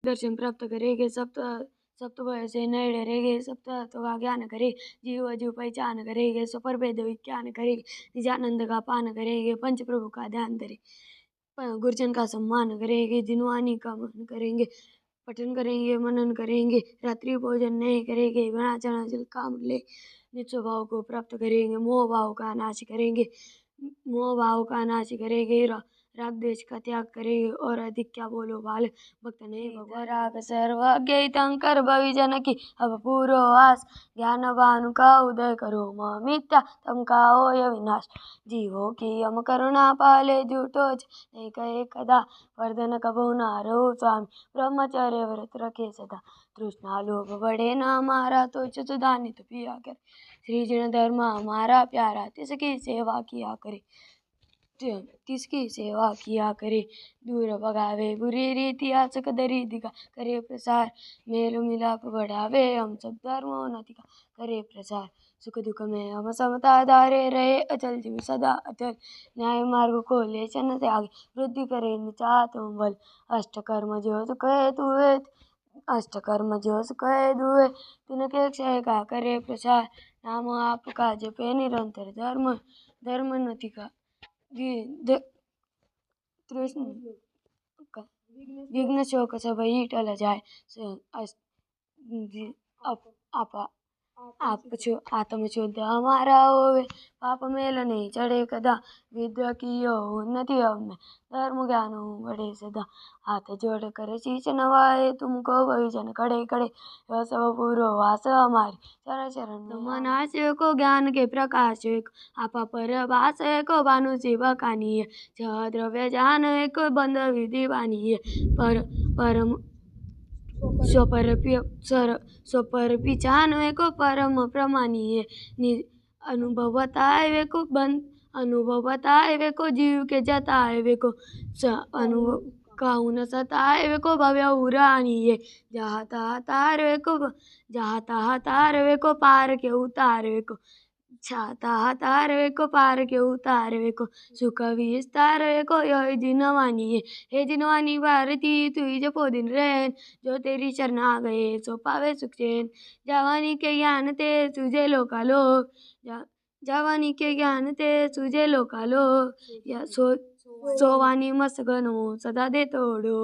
दर्शन प्राप्त करेगे। सप्तभय से नय डरेगे। सप्ततत्व का ज्ञान करे। जीव अजीव पहचान करेगे। स्वपर भेद विज्ञान करेगे। निजानंद का पान करेंगे। पंच प्रभु का ध्यान धरे। गुरुजन का सम्मान करेंगे। जिनवानी का मन करेंगे। पठन करेंगे, मनन करेंगे, रात्रि भोजन नहीं करेंगे, बिना चंचल काम ले निज स्वभाव को प्राप्त करेंगे। मोह भाव का नाश करेंगे। मोह भाव का नाश करेंगे। राग द्वेष का त्याग करेंगे। और अधिक क्या बोलो बाल भक्त नहीं भगवान। राग सर्वज्ञ शंकर भविजन की अब पूर्वास। ज्ञान भानु का उदय करो मिथ्या तम का होय विनाश। जीवों की हम करुणा पाले झूठो नहीं कहे कदा। वर्धन कबहु ना रहो स्वामी ब्रह्मचर्य व्रत रखे सदा। तृष्णा लोभ बढ़े ना हमारा तो सुधा नित पिया कर। श्री जन धर्म हमारा प्यारा तिसकी सेवा किया करे। किसकी सेवा किया करे। दूर भगावे बुरी रीति आचक दरी दिखा करे प्रसार। मेल मिलाप बढ़ावे हम सब धर्मोन्नति का करे प्रसार। सुख दुख में हम समता धारे रहे अचल जीव सदा अचल। न्याय मार्ग को ले चन त्याग वृद्धि करे निचात बल। अष्टकर्म जो सुख है तुए अष्टकर्म जो सुख है दुए तिनके क्षय का करे प्रसार। नाम आपका जपे निरंतर धर्मोन्नति का तृष्ण विघ्न शोक सब ही टल जाए। आत्म शुद्ध हमारा होवे पाप मेल नहीं चढ़े कदा। विद्या की हो उन्नति हमें धर्म ज्ञान हो बढ़े सदा। हाथ जोड़ कर शीश नवाए तुमको भविजन खड़े खड़े। यह सब पूर्ववास हमारी चरण चरण मन आश्रय को ज्ञान के प्रकाश एक आपा पर भास को भानु शिव कानी है। छह द्रव्य जान एक बंद विधि बानी है। परम स्वपर पिचान को परम प्रमानी है। अनुभव बताए वे को जीव के जताए वे को अनुभव काहू न सताए वे को भव्य उरानी है। जहाँ तहाँ तार वे को पार के उतार वे को। छाता तार वे को पार के उतार वे को। सुख विस्तार वे को यही जिनवानी है। हे जिनवानी भारती तुई जपो दिन रैन। जो तेरी शरण आ गए सो पावे सुख चैन। जवानी के ज्ञान ते सुझे लोकालोक। जवानी के ज्ञान ते सुझे लोकालोक। सोवानी मसगन हो सदा दे तोड़ो।